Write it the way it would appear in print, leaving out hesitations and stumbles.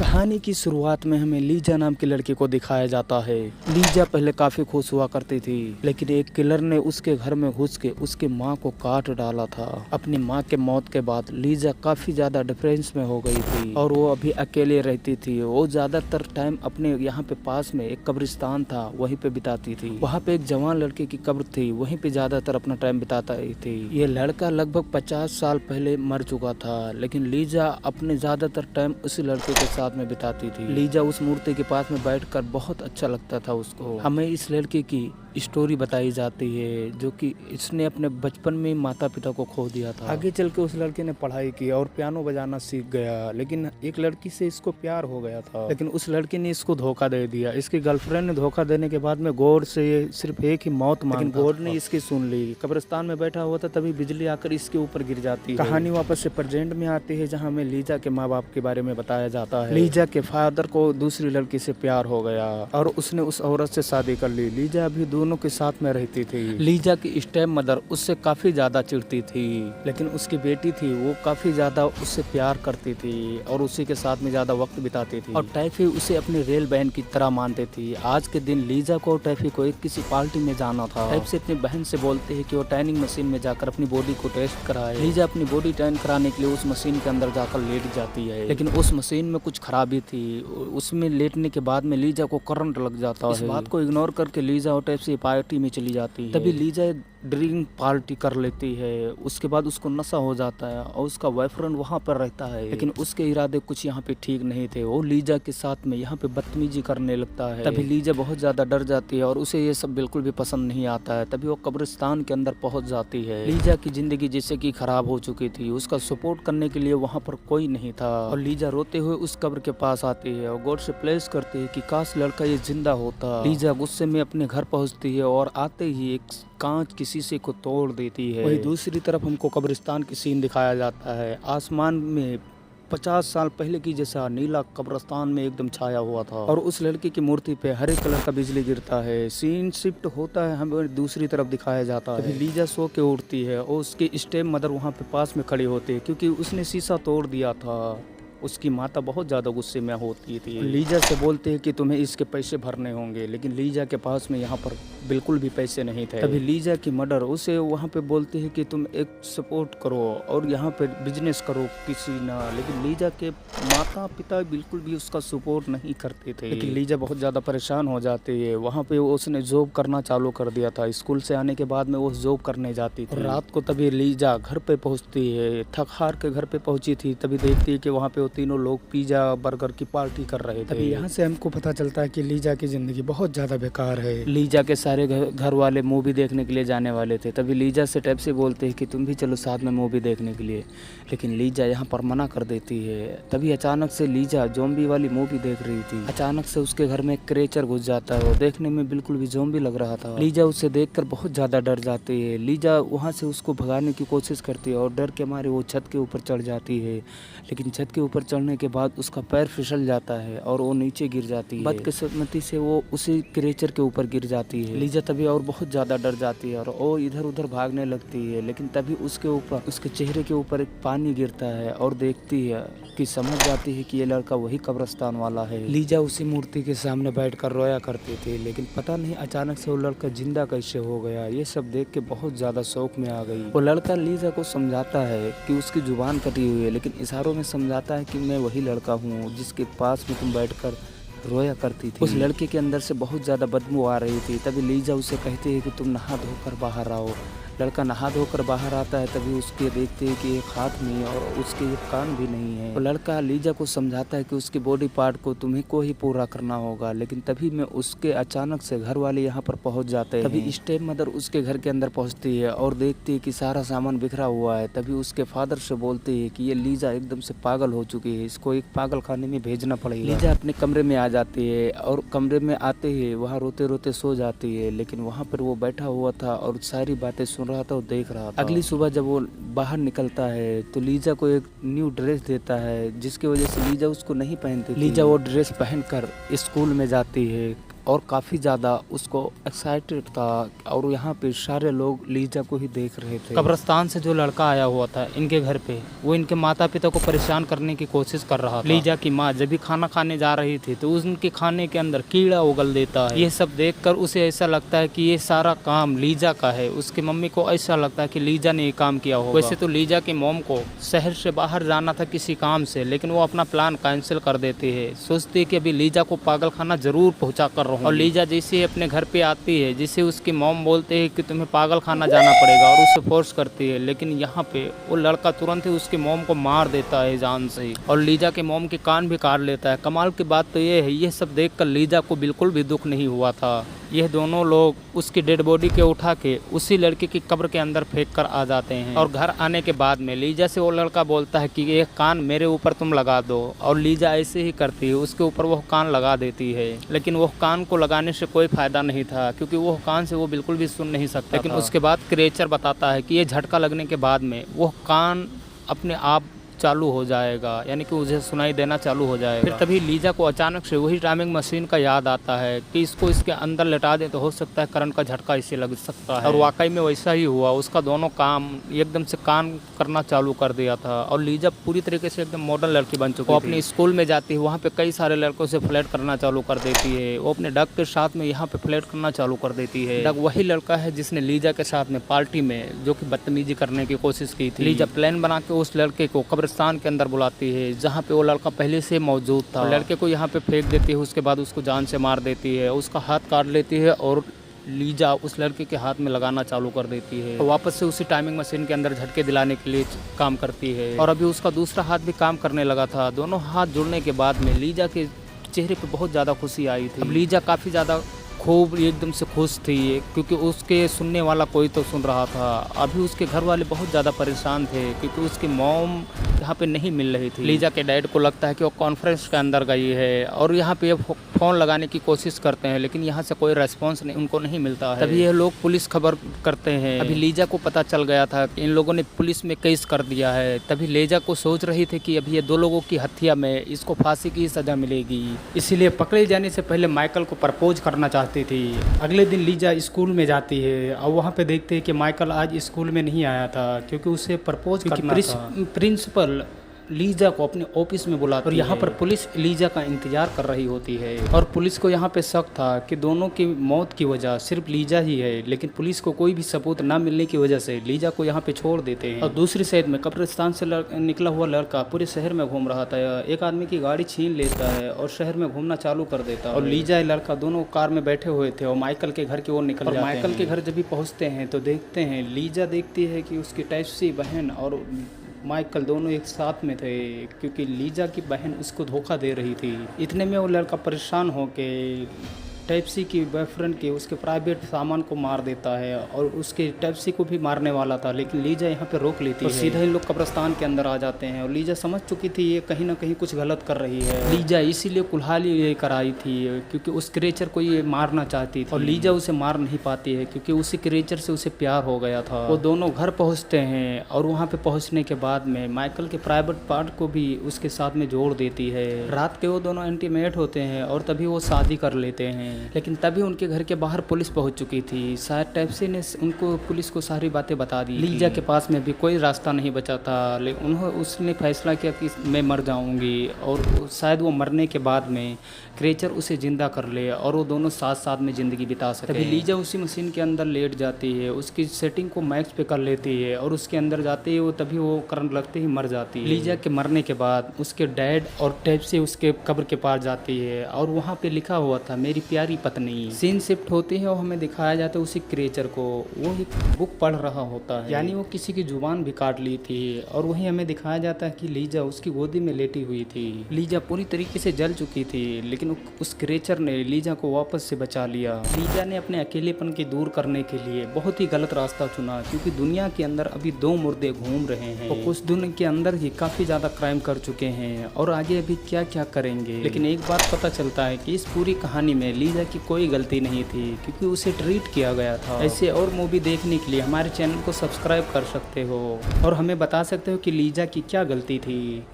कहानी की शुरुआत में हमें लीजा नाम की लड़की को दिखाया जाता है। लीजा पहले काफी खुश हुआ करती थी, लेकिन एक किलर ने उसके घर में घुस के उसकी माँ को काट डाला था। अपनी माँ के मौत के बाद लीजा काफी ज्यादा डिप्रेस में हो गई थी और वो अभी अकेले रहती थी। वो ज्यादातर टाइम अपने यहाँ पे पास में एक कब्रिस्तान था, वहीं पे बिताती थी। वहाँ पे एक जवान लड़के की कब्र थी, वहीं पे ज्यादातर अपना टाइम बिताता थी। ये लड़का लगभग 50 साल पहले मर चुका था, लेकिन लीजा अपने ज्यादातर टाइम उसी लड़के के साथ में बिताती थी। लीजा उस मूर्ति के पास में बैठकर बहुत अच्छा लगता था उसको। हमें इस लड़के की स्टोरी बताई जाती है, जो कि इसने अपने बचपन में माता पिता को खो दिया था। आगे चल के उस लड़के ने पढ़ाई की और पियानो बजाना सीख गया, लेकिन एक लड़की से इसको प्यार हो गया था, लेकिन उस लड़की ने इसको धोखा दे दिया। इसकी गर्लफ्रेंड ने धोखा देने के बाद में गॉड से सिर्फ एक ही मौत मांगा, लेकिन गॉड ने इसकी सुन ली। कब्रिस्तान में बैठा हुआ था, तभी बिजली आकर इसके ऊपर गिर जाती है। कहानी वापस से प्रेजेंट में आती है, जहाँ हमें लीजा के माँ बाप के बारे में बताया जाता है। लीजा के फादर को दूसरी लड़की से प्यार हो गया और उसने उस औरत से शादी कर ली। लीजा अभी दोनों के साथ में रहती थी। लीजा की स्टेप मदर उससे काफी ज्यादा चिढ़ती थी, लेकिन उसकी बेटी थी वो काफी ज्यादा उससे प्यार करती थी और उसी के साथ में ज्यादा वक्त बिताती थी। और टैफी उसे अपनी रेल बहन की तरह मानती थी। आज के दिन लीजा को टैफी को एक किसी पार्टी में जाना था। टैफी अपनी बहन से बोलते है कि वो टैनिंग मशीन में जाकर अपनी बॉडी को टेस्ट कराए। लीजा अपनी बॉडी टैन कराने के लिए उस मशीन के अंदर जाकर लेट जाती है, लेकिन उस मशीन में कुछ खराबी थी। उसमें लेटने के बाद में लीजा को करंट लग जाता है। इस बात को इग्नोर करके लीजा और टैफी पार्टी में चली जाती है। तभी लीजा ड्रिंक पार्टी कर लेती है। उसके बाद उसको नशा हो जाता है और उसका बॉयफ्रेंड वहाँ पर रहता है, लेकिन उसके इरादे कुछ यहाँ पे ठीक नहीं थे। वो लीजा के साथ में यहाँ पे बदतमीजी करने लगता है। तभी लीजा बहुत ज्यादा डर जाती है और उसे ये सब बिल्कुल भी पसंद नहीं आता है। तभी वो कब्रिस्तान के अंदर पहुंच जाती है। लीजा की जिंदगी जैसे कि खराब हो चुकी थी, उसका सपोर्ट करने के लिए वहाँ पर कोई नहीं था और लीजा रोते हुए उस कब्र के पास आती है और गॉड से प्लेस करती है कि काश लड़का ये जिंदा होता। लीजा गुस्से में अपने घर पहुँचती है और आते ही एक कांच की शीशे को तोड़ देती है। वही दूसरी तरफ हमको कब्रिस्तान की सीन दिखाया जाता है। आसमान में 50 साल पहले की जैसा नीला कब्रिस्तान में एकदम छाया हुआ था और उस लड़की की मूर्ति पे हरे कलर का बिजली गिरता है। सीन शिफ्ट होता है, हमें दूसरी तरफ दिखाया जाता है। लीजा सो के उठती है और उसकी स्टेप मदर वहाँ पे पास में खड़ी होती है, क्योंकि उसने शीशा तोड़ दिया था। उसकी माता बहुत ज़्यादा गुस्से में होती थी। लीजा से बोलते हैं कि तुम्हें इसके पैसे भरने होंगे, लेकिन लीजा के पास में यहाँ पर बिल्कुल भी पैसे नहीं थे। तभी लीजा की मदर उसे वहाँ पे बोलती है कि तुम एक सपोर्ट करो और यहाँ पे बिजनेस करो किसी ना, लेकिन लीजा के माता पिता बिल्कुल भी उसका सपोर्ट नहीं करते थे। लेकिन लीजा बहुत ज़्यादा परेशान हो जाती है। वहाँ पे उसने जॉब करना चालू कर दिया था। स्कूल से आने के बाद में वो जॉब करने जाती थी। रात को तभी लीजा घर पे पहुँचती है, थक हार के घर पे पहुँची थी। तभी देखती है कि वहाँ पे तीनों लोग पिज्जा बर्गर की पार्टी कर रहे थे। तभी यहाँ से हमको पता चलता है कि लीजा की जिंदगी बहुत ज्यादा बेकार है। लीजा के सारे घर वाले मूवी देखने के लिए जाने वाले थे। तभी लीजा से टैप से बोलते हैं कि तुम भी चलो साथ में मूवी देखने के लिए, लेकिन लीजा यहाँ पर मना कर देती है। तभी अचानक से लीजा ज़ॉम्बी वाली मूवी देख रही थी। अचानक से उसके घर में एक क्रेचर घुस जाता है। वो देखने में बिल्कुल भी ज़ॉम्बी लग रहा था। लीजा उसे देखकर बहुत ज्यादा डर जाती है। लीजा वहाँ से उसको भगाने की कोशिश करती है और डर के मारे वो छत के ऊपर चढ़ जाती है, लेकिन छत के ऊपर चढ़ने के बाद उसका पैर फिसल जाता है और वो नीचे गिर जाती है। बदकिस्मती से वो उसी क्रेचर के ऊपर गिर जाती है। लीजा तभी और बहुत ज्यादा डर जाती है और वो इधर उधर भागने लगती है, लेकिन तभी उसके ऊपर उसके चेहरे के ऊपर एक पानी गिरता है और देखती है कि समझ जाती है कि ये लड़का वही कब्रिस्तान वाला है। लीजा उसी मूर्ति के सामने बैठकर रोया करती थी, लेकिन पता नहीं अचानक से वो लड़का जिंदा कैसे हो गया। ये सब देख के बहुत ज्यादा शौक में आ गई। वो लड़का लीजा को समझाता है कि उसकी जुबान कटी हुई है, लेकिन इशारों में समझाता है कि मैं वही लड़का हूँ जिसके पास में तुम बैठकर रोया करती थी। उस लड़के के अंदर से बहुत ज्यादा बदबू आ रही थी। तभी लीजा उसे कहती है कि तुम नहा धोकर बाहर आओ। लड़का नहा धोकर बाहर आता है। तभी उसके देखते हैं कि एक हाथ नहीं और उसके एक कान भी नहीं है। तो लड़का लीजा को समझाता है कि उसके बॉडी पार्ट को तुम्ही को ही पूरा करना होगा, लेकिन तभी में उसके अचानक से घर वाले यहाँ पर पहुँच जाते हैं। तभी स्टेप मदर उसके घर के अंदर पहुँचती है और देखती है कि सारा सामान बिखरा हुआ है। तभी उसके फादर से बोलती है कि ये लीजा एकदम से पागल हो चुकी है, इसको एक पागल खाने में भेजना पड़ेगा। लीजा अपने कमरे में आ जाती है और कमरे में आते ही वहाँ रोते रोते सो जाती है, लेकिन वहाँ पर वो बैठा हुआ था और सारी बातें रहा था और देख रहा था। अगली सुबह जब वो बाहर निकलता है तो लीजा को एक न्यू ड्रेस देता है, जिसकी वजह से लीजा उसको नहीं पहनती। लीजा वो ड्रेस पहनकर स्कूल में जाती है और काफ़ी ज़्यादा उसको एक्साइटेड था और यहाँ पे सारे लोग लीजा को ही देख रहे थे। कब्रिस्तान से जो लड़का आया हुआ था इनके घर पे, वो इनके माता पिता को परेशान करने की कोशिश कर रहा था। लीजा की माँ जब भी खाना खाने जा रही थी तो उनके खाने के अंदर कीड़ा उगल देता है। ये सब देखकर उसे ऐसा लगता है कि ये सारा काम लीजा का है। उसकी मम्मी को ऐसा लगता है कि लीजा ने ये काम किया होगा। वैसे तो लीजा की मॉम को शहर से बाहर जाना था किसी काम से, लेकिन वो अपना प्लान कैंसिल कर देती है। सोचती है कि अभी लीजा को पागल खाना जरूर पहुंचा कर रहूं। और लीजा जैसे अपने घर पे आती है, जिसे उसकी मॉम बोलते है कि तुम्हें पागल खाना जाना पड़ेगा और उसे फोर्स करती है, लेकिन यहाँ पे वो लड़का तुरंत ही उसकी मॉम को मार देता है जान से ही, और लीजा के मॉम के कान भी काट लेता है। कमाल की बात तो ये है, ये सब देखकर लीजा को बिल्कुल भी दुख नहीं हुआ था। यह दोनों लोग उसकी डेड बॉडी के उठा के उसी लड़के की कब्र के अंदर फेंक कर आ जाते हैं। और घर आने के बाद में लीजा से वो लड़का बोलता है कि एक कान मेरे ऊपर तुम लगा दो, और लीजा ऐसे ही करती है, उसके ऊपर वो कान लगा देती है। लेकिन वो कान को लगाने से कोई फायदा नहीं था, क्योंकि वो कान से वो बिल्कुल भी सुन नहीं सकता। लेकिन उसके बाद क्रिएचर बताता है कि ये झटका लगने के बाद में वो कान अपने आप चालू हो जाएगा, यानी कि उसे सुनाई देना चालू हो जाएगा। फिर तभी लीजा को अचानक से वही टाइमिंग मशीन का याद आता है कि इसको इसके अंदर लेटा दे तो हो सकता है करंट का झटका इसे लग सकता है। और वाकई में वैसा ही हुआ, उसका दोनों काम एकदम से काम करना चालू कर दिया था। और लीजा पूरी तरीके से एकदम मॉडर्न लड़की बन चुकी है। वो अपने स्कूल में जाती है, वहाँ पे कई सारे लड़कों से फ्लर्ट करना चालू कर देती है। वो अपने डग के साथ में यहाँ पे फ्लर्ट करना चालू कर देती है। डग वही लड़का है जिसने लीजा के साथ में पार्टी में जो कि बदतमीजी करने की कोशिश की थी। लीजा प्लान बना के उस लड़के को कब्रिस्तान के अंदर बुलाती है, जहाँ पे वो लड़का पहले से मौजूद था। लड़के को यहाँ पे फेंक देती है, उसके बाद उसको जान से मार देती है, उसका हाथ काट लेती है और लीजा उस लड़के के हाथ में लगाना चालू कर देती है। तो वापस से उसी टाइमिंग मशीन के अंदर झटके दिलाने के लिए काम करती है। और अभी उसका दूसरा हाथ भी काम करने लगा था। दोनों हाथ जुड़ने के बाद में लीजा के चेहरे पे बहुत ज़्यादा खुशी आई थी। अब लीजा काफ़ी ज़्यादा खूब एकदम से खुश थी, क्योंकि उसके सुनने वाला कोई तो सुन रहा था। अभी उसके घर वाले बहुत ज़्यादा परेशान थे, क्योंकि उसकी मॉम यहाँ पे नहीं मिल रही थी। लीजा के डैड को लगता है कि वो कॉन्फ्रेंस के अंदर गई है, और यहाँ पे फ़ोन लगाने की कोशिश करते हैं, लेकिन यहाँ से कोई रेस्पॉन्स नहीं उनको नहीं मिलता है। तभी ये लोग पुलिस खबर करते हैं। अभी लीजा को पता चल गया था कि इन लोगों ने पुलिस में केस कर दिया है। तभी लीजा को सोच रही थी कि अभी ये दो लोगों की हत्या में इसको फांसी की सज़ा मिलेगी, इसीलिए पकड़े जाने से पहले माइकल को प्रपोज करना चाहती थी। अगले दिन लीजा स्कूल में जाती है और वहाँ पे देखते हैं कि माइकल आज स्कूल में नहीं आया था, क्योंकि उसे प्रपोज करना था। प्रिंसिपल लीजा को अपने ऑफिस में बुलाती है, और यहाँ पर पुलिस लीजा का इंतजार कर रही होती है। और पुलिस को यहाँ पे शक था कि दोनों की मौत की वजह सिर्फ लीजा ही है, लेकिन पुलिस को कोई भी सबूत ना मिलने की वजह से लीजा को यहाँ पे छोड़ देते हैं। और दूसरी साइड में कब्रिस्तान से निकला हुआ लड़का पूरे शहर में घूम रहा था। एक आदमी की गाड़ी छीन लेता है और शहर में घूमना चालू कर देता है। और लीजा लड़का दोनों कार में बैठे हुए थे और माइकल के घर की ओर निकल जाते हैं। माइकल के घर जब भी पहुँचते हैं तो देखते हैं लीजा देखती है कि उसकी टैक्सी बहन और माइकल दोनों एक साथ में थे, क्योंकि लीजा की बहन उसको धोखा दे रही थी। इतने में वो लड़का परेशान होके टैक्सी की बॉयफ्रेंड के उसके प्राइवेट सामान को मार देता है, और उसके टैक्सी को भी मारने वाला था, लेकिन लीजा यहाँ पे रोक लेती है। सीधा इन लोग कब्रिस्तान के अंदर आ जाते हैं, और लीजा समझ चुकी थी ये कहीं ना कहीं कुछ गलत कर रही है। लीजा इसीलिए कुल्हाड़ी लेकर आई थी, क्योंकि उस क्रिएचर को ये मारना चाहती थी, और लीजा उसे मार नहीं पाती है क्योंकि उसी क्रिएचर से उसे प्यार हो गया था। वो दोनों घर पहुँचते हैं, और वहाँ पे पहुँचने के बाद में माइकल के प्राइवेट पार्ट को भी उसके साथ में जोड़ देती है। रात के वो दोनों इंटीमेट होते हैं, और तभी वो शादी कर लेते हैं। लेकिन तभी उनके घर के बाहर पुलिस पहुंच चुकी थी। शायद टैक्सी ने उनको पुलिस को सारी बातें बता दी। लीजा के पास में भी कोई रास्ता नहीं बचा था, लेकिन उसने फैसला किया कि मैं मर जाऊंगी, और शायद वो मरने के बाद में क्रिएचर उसे जिंदा कर ले और वो दोनों साथ साथ में ज़िंदगी बिता सके। तभी लीजा उसी मशीन के अंदर लेट जाती है, उसकी सेटिंग को मैक्स पे कर लेती है, और उसके अंदर जाते ही वो तभी वो करंट लगते ही मर जाती है। लीजा के मरने के बाद उसके डैड और टैक्सी उसके कब्र के पास जाती है, और वहाँ पे लिखा हुआ था मेरी प्यारी पत्नी। सीन शिफ्ट होती है और हमें दिखाया जाता है उसी क्रिएचर को, वो एक बुक पढ़ रहा होता है, यानी वो किसी की जुबान भी काट ली थी। और वहीं हमें दिखाया जाता है कि लीजा उसकी गोदी में लेटी हुई थी। लीजा पूरी तरीके से जल चुकी थी, लेकिन उस क्रिएचर ने लीजा को वापस से बचा लिया। लीजा ने अपने अकेलेपन के दूर करने के लिए बहुत ही गलत रास्ता चुना, क्योंकि दुनिया के अंदर अभी दो मुर्दे घूम रहे हैं, और कुछ दिन के अंदर ही काफी ज्यादा क्राइम कर चुके हैं, और आगे अभी क्या क्या करेंगे। लेकिन एक बात पता चलता है कि इस पूरी कहानी में लीजा की कोई गलती नहीं थी, क्योंकि उसे ट्रीट किया गया था। ऐसे और मूवी देखने के लिए हमारे चैनल को सब्सक्राइब कर सकते हो, और हमें बता सकते हो कि लीजा की क्या गलती थी।